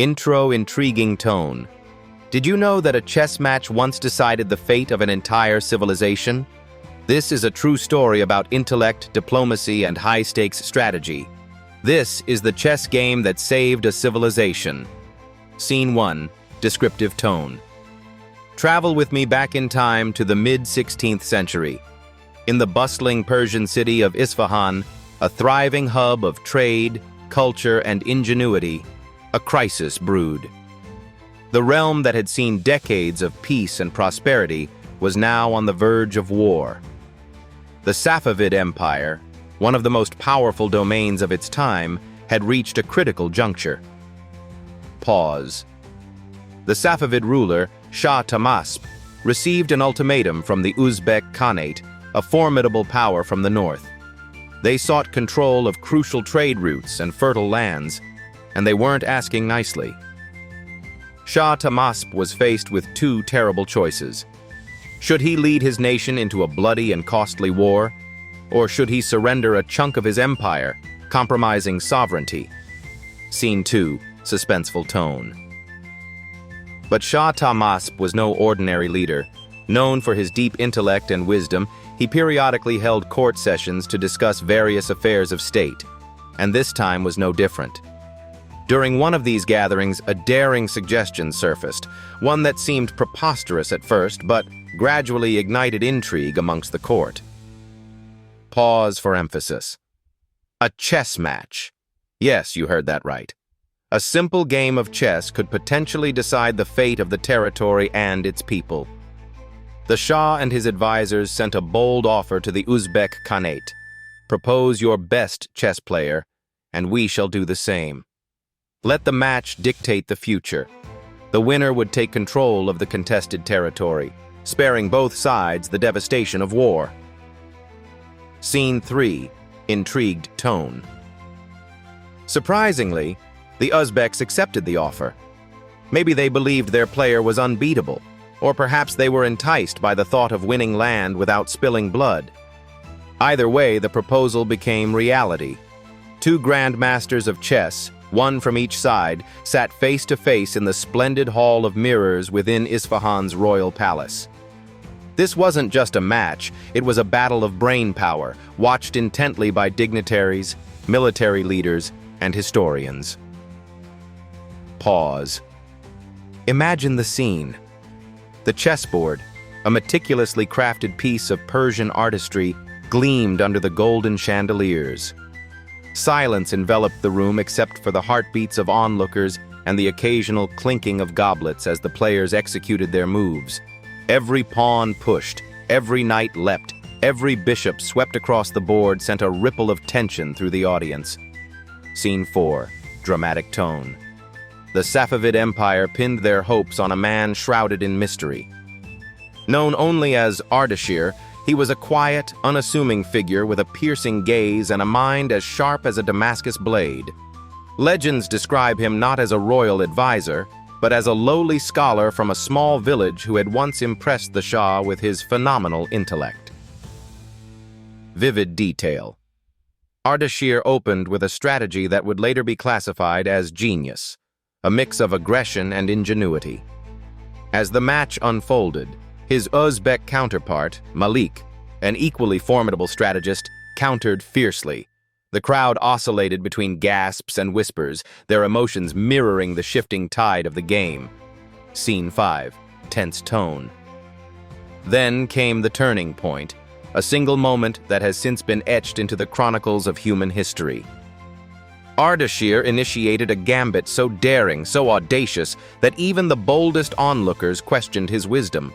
Intro intriguing tone. Did you know that a chess match once decided the fate of an entire civilization? This is a true story about intellect, diplomacy, and high-stakes strategy. This is the chess game that saved a civilization. Scene 1. Descriptive tone. Travel with me back in time to the mid-16th century. In the bustling Persian city of Isfahan, a thriving hub of trade, culture, and ingenuity, a crisis brewed. The realm that had seen decades of peace and prosperity was now on the verge of war. The Safavid Empire, one of the most powerful domains of its time, had reached a critical juncture. Pause. The Safavid ruler, Shah Tahmasp, received an ultimatum from the Uzbek Khanate, a formidable power from the north. They sought control of crucial trade routes and fertile lands, and they weren't asking nicely. Shah Tahmasp was faced with two terrible choices. Should he lead his nation into a bloody and costly war, or should he surrender a chunk of his empire, compromising sovereignty? Scene 2. Suspenseful tone. But Shah Tahmasp was no ordinary leader. Known for his deep intellect and wisdom, he periodically held court sessions to discuss various affairs of state, and this time was no different. During one of these gatherings, a daring suggestion surfaced, one that seemed preposterous at first, but gradually ignited intrigue amongst the court. Pause for emphasis. A chess match. Yes, you heard that right. A simple game of chess could potentially decide the fate of the territory and its people. The Shah and his advisors sent a bold offer to the Uzbek Khanate. Propose your best chess player, and we shall do the same. Let the match dictate the future. The winner would take control of the contested territory, sparing both sides the devastation of war. Scene 3. Intrigued tone. Surprisingly, the Uzbeks accepted the offer. Maybe they believed their player was unbeatable, or perhaps they were enticed by the thought of winning land without spilling blood. Either way, the proposal became reality. Two grandmasters of chess, one from each side, sat face to face in the splendid hall of mirrors within Isfahan's royal palace. This wasn't just a match, it was a battle of brain power, watched intently by dignitaries, military leaders, and historians. Pause. Imagine the scene. The chessboard, a meticulously crafted piece of Persian artistry, gleamed under the golden chandeliers. Silence enveloped the room except for the heartbeats of onlookers and the occasional clinking of goblets as the players executed their moves. Every pawn pushed, every knight leapt, every bishop swept across the board sent a ripple of tension through the audience. Scene 4. Dramatic tone. The Safavid Empire pinned their hopes on a man shrouded in mystery. Known only as Ardashir, he was a quiet, unassuming figure with a piercing gaze and a mind as sharp as a Damascus blade. Legends describe him not as a royal advisor, but as a lowly scholar from a small village who had once impressed the Shah with his phenomenal intellect. Vivid detail. Ardashir opened with a strategy that would later be classified as genius, a mix of aggression and ingenuity. As the match unfolded, his Uzbek counterpart, Malik, an equally formidable strategist, countered fiercely. The crowd oscillated between gasps and whispers, their emotions mirroring the shifting tide of the game. Scene 5. Tense tone. Then came the turning point, a single moment that has since been etched into the chronicles of human history. Ardashir initiated a gambit so daring, so audacious, that even the boldest onlookers questioned his wisdom.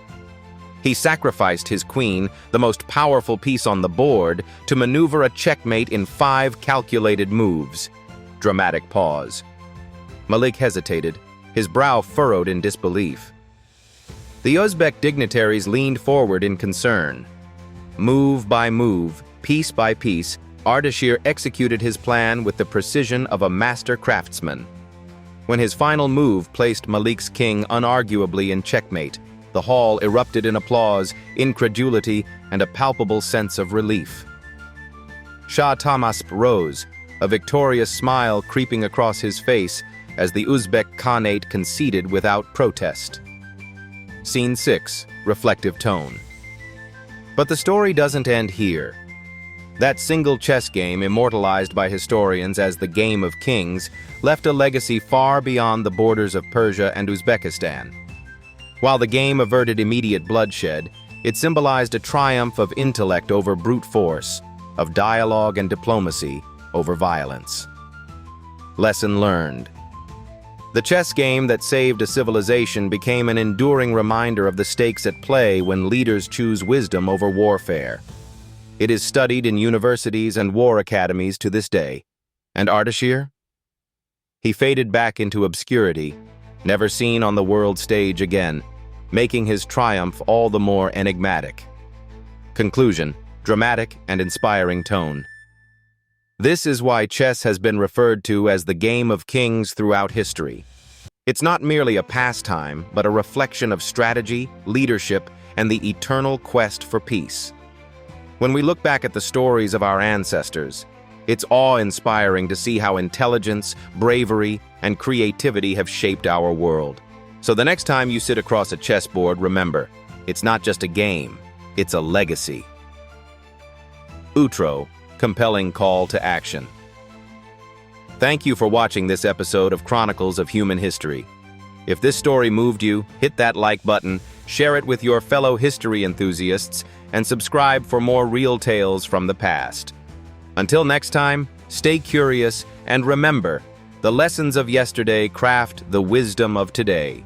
He sacrificed his queen, the most powerful piece on the board, to maneuver a checkmate in 5 calculated moves. Dramatic pause. Malik hesitated, his brow furrowed in disbelief. The Uzbek dignitaries leaned forward in concern. Move by move, piece by piece, Ardashir executed his plan with the precision of a master craftsman. When his final move placed Malik's king unarguably in checkmate, the hall erupted in applause, incredulity, and a palpable sense of relief. Shah Tahmasp rose, a victorious smile creeping across his face, as the Uzbek Khanate conceded without protest. Scene 6, reflective tone. But the story doesn't end here. That single chess game, immortalized by historians as the Game of Kings, left a legacy far beyond the borders of Persia and Uzbekistan. While the game averted immediate bloodshed, it symbolized a triumph of intellect over brute force, of dialogue and diplomacy over violence. Lesson learned. The chess game that saved a civilization became an enduring reminder of the stakes at play when leaders choose wisdom over warfare. It is studied in universities and war academies to this day. And Ardashir? He faded back into obscurity, never seen on the world stage again, making his triumph all the more enigmatic. Conclusion: dramatic and inspiring tone. This is why chess has been referred to as the Game of Kings throughout history. It's not merely a pastime, but a reflection of strategy, leadership, and the eternal quest for peace. When we look back at the stories of our ancestors, it's awe-inspiring to see how intelligence, bravery, and creativity have shaped our world. So the next time you sit across a chessboard, remember, it's not just a game, it's a legacy. Outro, compelling call to action. Thank you for watching this episode of Chronicles of Human History. If this story moved you, hit that like button, share it with your fellow history enthusiasts, and subscribe for more real tales from the past. Until next time, stay curious and remember, the lessons of yesterday craft the wisdom of today.